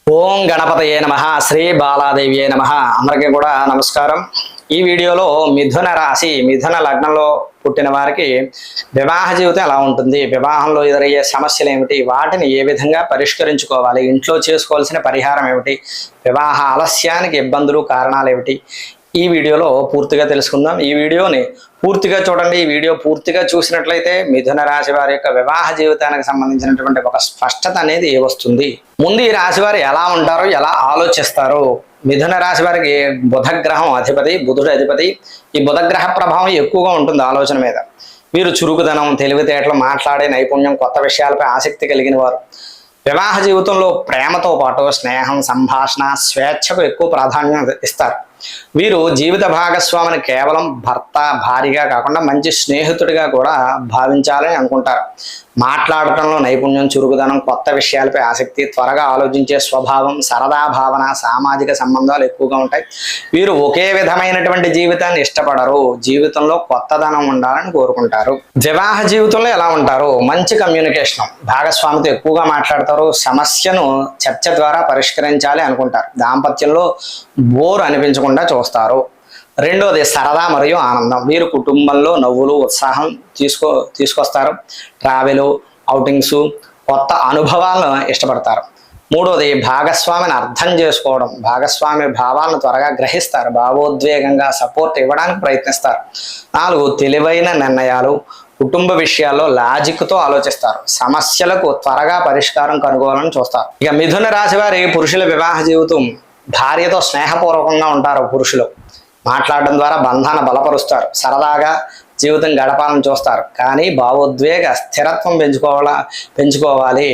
ఓం గణపతయే నమః శ్రీ బాలాదేవియే నమః అందరికీ కూడా నమస్కారం। ఈ వీడియోలో మిథున రాశి మిథున లగ్నంలో పుట్టిన వారికి వివాహ జీవితం ఎలా ఉంటుంది, వివాహంలో ఎదురయ్యే సమస్యలు ఏమిటి, వాటిని ఏ విధంగా పరిష్కరించుకోవాలి, ఇంట్లో చేసుకోవాల్సిన పరిహారం ఏమిటి, వివాహ ఆలస్యానికి ఇబ్బందులు కారణాలు ఏమిటి, ఈ వీడియోలో పూర్తిగా తెలుసుకుందాం। ఈ వీడియోని పూర్తిగా చూడండి। ఈ వీడియో పూర్తిగా చూసినట్లయితే మిథున రాశి వారి యొక్క వివాహ జీవితానికి సంబంధించినటువంటి ఒక స్పష్టత అనేది వస్తుంది। ముందు ఈ రాశి వారు ఎలా ఉంటారో, ఎలా ఆలోచిస్తారో, మిథున రాశి వారికి బుధగ్రహం అధిపతి, బుధుడు అధిపతి। ఈ బుధగ్రహ ప్రభావం ఎక్కువగా ఉంటుంది ఆలోచన మీద। వీరు చురుకుదనం, తెలివితేటలు, మాట్లాడే నైపుణ్యం, కొత్త విషయాలపై ఆసక్తి కలిగిన వారు। వివాహ జీవితంలో ప్రేమతో పాటు స్నేహం, సంభాషణ, స్వేచ్ఛకు ఎక్కువ ప్రాధాన్యం ఇస్తారు। వీరు జీవిత భాగస్వామిని కేవలం భర్త, భార్యగా కాకుండా మంచి స్నేహితుడిగా కూడా భావించాలని అనుకుంటారు। మాట్లాడటంలో నైపుణ్యం, చురుకుదనం, కొత్త విషయాలపై ఆసక్తి, త్వరగా ఆలోచించే స్వభావం, సరదా భావన, సామాజిక సంబంధాలు ఎక్కువగా ఉంటాయి। వీరు ఒకే విధమైనటువంటి జీవితాన్ని ఇష్టపడరు, జీవితంలో కొత్తదనం ఉండాలని కోరుకుంటారు। వివాహ జీవితంలో ఎలా ఉంటారు? మంచి కమ్యూనికేషన్, భాగస్వామితో ఎక్కువగా మాట్లాడతారు, సమస్యను చర్చ ద్వారా పరిష్కరించాలి అనుకుంటారు। దాంపత్యంలో బోర్ అనిపించకుండా చూస్తారు। రెండోది సరదా మరియు ఆనందం, వీరు కుటుంబంలో నవ్వులు, ఉత్సాహం తీసుకొస్తారు। ట్రావెల్, ఔటింగ్స్, కొత్త అనుభవాలను ఇష్టపడతారు। మూడోది భాగస్వామిని అర్థం చేసుకోవడం, భాగస్వామి భావాలను త్వరగా గ్రహిస్తారు, భావోద్వేగంగా సపోర్ట్ ఇవ్వడానికి ప్రయత్నిస్తారు। నాలుగు, తెలివైన నిర్ణయాలు, కుటుంబ విషయాల్లో లాజిక్తో ఆలోచిస్తారు, సమస్యలకు త్వరగా పరిష్కారం కనుగోవాలని చూస్తారు। ఇక మిథున రాశి వారి పురుషుల వివాహ జీవితం భార్యతో స్నేహపూర్వకంగా ఉంటారు। పురుషులు మాట్లాడడం ద్వారా బంధాన్ని బలపరుస్తారు, సరదాగా జీవితం గడపాలని చూస్తారు, కానీ భావోద్వేగ స్థిరత్వం పెంచుకోవాలి,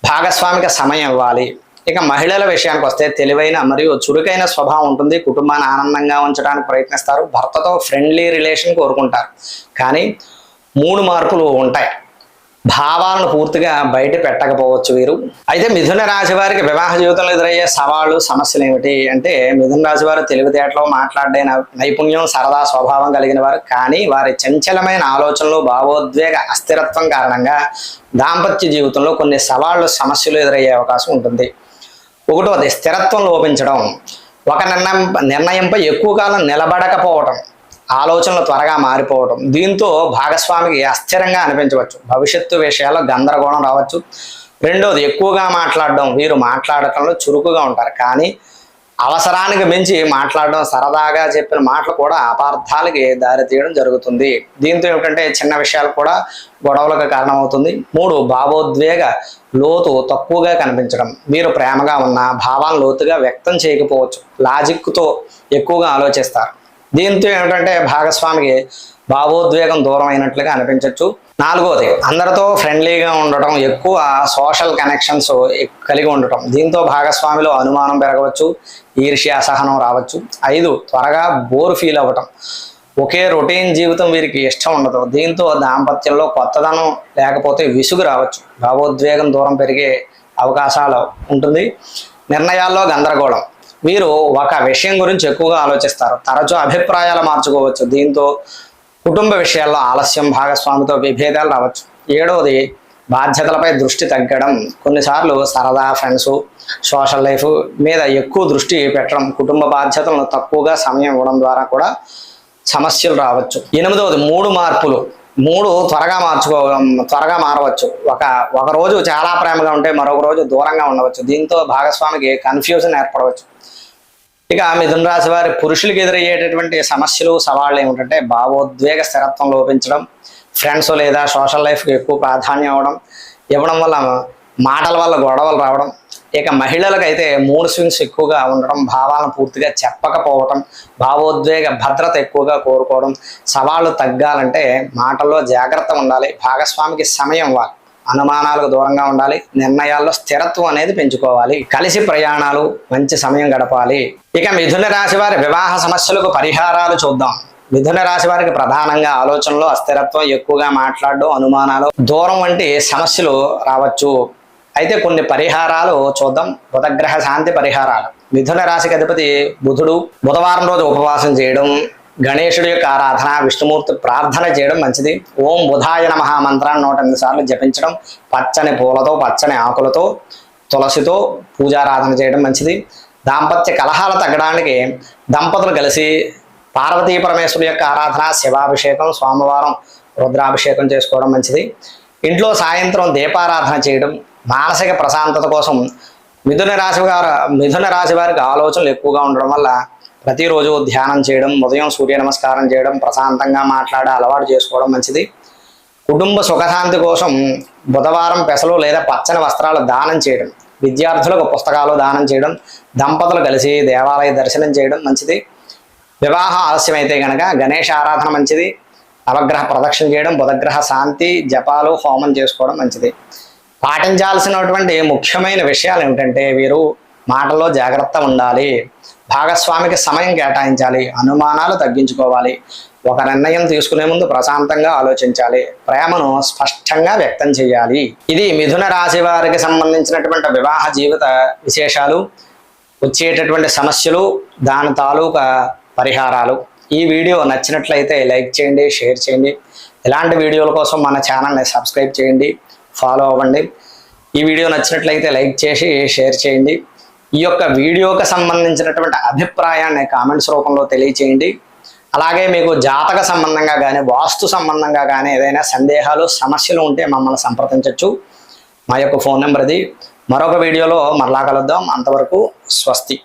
భాగస్వామిక సమయం ఇవ్వాలి। ఇక మహిళల విషయానికి వస్తే తెలివైన మరియు చురుకైన స్వభావం ఉంటుంది, కుటుంబాన్ని ఆనందంగా ఉంచడానికి ప్రయత్నిస్తారు, భర్తతో ఫ్రెండ్లీ రిలేషన్ కోరుకుంటారు, కానీ 3 మార్పులు ఉంటాయి, భావాలను పూర్తిగా బయట పెట్టకపోవచ్చు వీరు। అయితే మిథున రాశి వారికి వివాహ జీవితంలో ఎదురయ్యే సవాళ్ళు, సమస్యలు ఏమిటి అంటే, మిథున రాశి వారు తెలివితేటలో, మాట్లాడే నైపుణ్యం, సరదా స్వభావం కలిగిన వారు, కానీ వారి చంచలమైన ఆలోచనలు, భావోద్వేగ అస్థిరత్వం కారణంగా దాంపత్య జీవితంలో కొన్ని సవాళ్ళు, సమస్యలు ఎదురయ్యే అవకాశం ఉంటుంది। ఒకటోది స్థిరత్వం లోపించడం, ఒక నిర్ణయంపై ఎక్కువ కాలం నిలబడకపోవటం, ఆలోచనలు త్వరగా మారిపోవడం, దీంతో భాగస్వామికి అస్థిరంగా అనిపించవచ్చు, భవిష్యత్తు విషయాల్లో గందరగోళం రావచ్చు। రెండోది ఎక్కువగా మాట్లాడడం, వీరు మాట్లాడటంలో చురుకుగా ఉంటారు, కానీ అవసరానికి మించి మాట్లాడడం, సరదాగా చెప్పిన మాటలు కూడా అపార్థాలకి దారితీయడం జరుగుతుంది, దీంతో ఏమిటంటే చిన్న విషయాలు కూడా గొడవలకు కారణమవుతుంది। మూడు, భావోద్వేగ లోతు తక్కువగా కనిపించడం, వీరు ప్రేమగా ఉన్న భావాలను లోతుగా వ్యక్తం చేయకపోవచ్చు, లాజిక్తో ఎక్కువగా ఆలోచిస్తారు, దీంతో ఏమిటంటే భాగస్వామికి భావోద్వేగం దూరం అయినట్లుగా అనిపించవచ్చు। నాలుగోది అందరితో ఫ్రెండ్లీగా ఉండటం, ఎక్కువ సోషల్ కనెక్షన్స్ కలిగి ఉండటం, దీంతో భాగస్వామిలో అనుమానం పెరగవచ్చు, ఈర్ష్య, అసహనం రావచ్చు। 5, త్వరగా బోర్ ఫీల్ అవ్వటం, ఒకే రొటీన్ జీవితం వీరికి ఇష్టం ఉండదు, దీంతో దాంపత్యంలో కొత్తదనం లేకపోతే విసుగు రావచ్చు, భావోద్వేగం దూరం పెరిగే అవకాశాలు ఉంటుంది। నిర్ణయాల్లో గందరగోళం, వీరు ఒక విషయం గురించి ఎక్కువగా ఆలోచిస్తారు, తరచూ అభిప్రాయాలు మార్చుకోవచ్చు, దీంతో కుటుంబ విషయాల్లో ఆలస్యం, భాగస్వామితో విభేదాలు రావచ్చు। 7వది బాధ్యతలపై దృష్టి తగ్గడం, కొన్నిసార్లు సరదా, ఫ్రెండ్స్, సోషల్ లైఫ్ మీద ఎక్కువ దృష్టి పెట్టడం, కుటుంబ బాధ్యతలను తక్కువగా సమయం ఇవ్వడం ద్వారా కూడా సమస్యలు రావచ్చు। 8వది 3 మార్పులు, 3 త్వరగా మారవచ్చు, ఒక రోజు చాలా ప్రేమగా ఉంటే మరొక రోజు దూరంగా ఉండవచ్చు, దీంతో భాగస్వామికి కన్ఫ్యూజన్ ఏర్పడవచ్చు। ఇక మిథున రాశి వారి పురుషులకు ఎదురయ్యేటటువంటి సమస్యలు, సవాళ్ళు ఏమిటంటే భావోద్వేగ స్థిరత్వం లోపించడం, ఫ్రెండ్స్ లేదా సోషల్ లైఫ్కి ఎక్కువ ప్రాధాన్యం ఇవ్వడం వల్ల మాటల వల్ల గొడవలు రావడం। ఇక మహిళలకైతే మూడ్ స్వింగ్స్ ఎక్కువగా ఉండడం, భావాలను పూర్తిగా చెప్పకపోవడం, భావోద్వేగ భద్రత ఎక్కువగా కోరుకోవడం, సవాళ్ళు తగ్గాలంటే మాటల్లో జాగ్రత్త ఉండాలి, భాగస్వామికి సమయం ఇవ్వాలి, అనుమానాలకు దూరంగా ఉండాలి, నిర్ణయాల్లో స్థిరత్వం అనేది పెంచుకోవాలి, కలిసి ప్రయాణాలు, మంచి సమయం గడపాలి। ఇక మిథున రాశి వారి వివాహ సమస్యలకు పరిహారాలు చూద్దాం। మిథున రాశి వారికి ప్రధానంగా ఆలోచనలో అస్థిరత్వం, ఎక్కువగా మాట్లాడడం, అనుమానాలు, దూరం వంటి సమస్యలు రావచ్చు। అయితే కొన్ని పరిహారాలు చూద్దాం। బుధగ్రహ శాంతి పరిహారాలు, మిథున రాశికి అధిపతి బుధుడు, బుధవారం రోజు ఉపవాసం చేయడం, గణేశుడి యొక్క ఆరాధన, విష్ణుమూర్తి ప్రార్థన చేయడం మంచిది। ఓం బుధాయ నమః మంత్రాన్ని 108 సార్లు జపించడం, పచ్చని పూలతో, పచ్చని ఆకులతో తులసితో పూజారాధన చేయడం మంచిది. దాంపత్య కలహాలు తగ్గడానికి దంపతులు కలిసి పార్వతీ పరమేశ్వరుడు యొక్క ఆరాధన, శివాభిషేకం, సోమవారం రుద్రాభిషేకం చేసుకోవడం మంచిది. ఇంట్లో సాయంత్రం దీపారాధన చేయడం మానసిక ప్రశాంతత కోసం. మిథున రాశి వారికి ఆలోచనలు ఎక్కువగా ఉండడం వల్ల ప్రతిరోజు ధ్యానం చేయడం, ఉదయం సూర్య నమస్కారం చేయడం, ప్రశాంతంగా మాట్లాడే అలవాటు చేసుకోవడం మంచిది. కుటుంబ సుఖశాంతి కోసం బుధవారం పెసలు లేదా పచ్చని వస్త్రాలు దానం చేయడం, విద్యార్థులకు పుస్తకాలు దానం చేయడం, దంపతులు కలిసి దేవాలయ దర్శనం చేయడం మంచిది. వివాహం ఆలస్యమైతే కనుక గణేష ఆరాధన మంచిది. నవగ్రహ ప్రదక్షిణ చేయడం, బుధగ్రహ శాంతి జపాలు, హోమం చేసుకోవడం మంచిది. పాటించాల్సినటువంటి ముఖ్యమైన విషయాలు ఏమిటంటే వీరు మాటల్లో జాగ్రత్త ఉండాలి, భాగస్వామికి సమయం కేటాయించాలి, అనుమానాలు తగ్గించుకోవాలి, ఒక నిర్ణయం తీసుకునే ముందు ప్రశాంతంగా ఆలోచించాలి, ప్రేమను స్పష్టంగా వ్యక్తం చేయాలి. ఇది మిథున రాశి వారికి సంబంధించినటువంటి వివాహ జీవిత విశేషాలు, వచ్చేటటువంటి సమస్యలు, దాని తాలూకా పరిహారాలు. ఈ వీడియో నచ్చినట్లయితే లైక్ చేయండి, షేర్ చేయండి. ఇలాంటి వీడియోల కోసం మన ఛానల్ని సబ్స్క్రైబ్ చేయండి, ఫాలో అవ్వండి. ఈ వీడియో నచ్చినట్లయితే లైక్ చేసి షేర్ చేయండి. ఈ యొక్క వీడియోకి సంబంధించినటువంటి అభిప్రాయాన్ని కామెంట్స్ రూపంలో తెలియచేయండి. అలాగే మీకు జాతక సంబంధంగా కానీ వాస్తు సంబంధంగా కానీ ఏదైనా సందేహాలు, సమస్యలు ఉంటే మమ్మల్ని సంప్రదించవచ్చు. మా యొక్క ఫోన్ నెంబర్ ఇది. మరొక వీడియోలో మరలా కలుద్దాం. అంతవరకు స్వస్తి.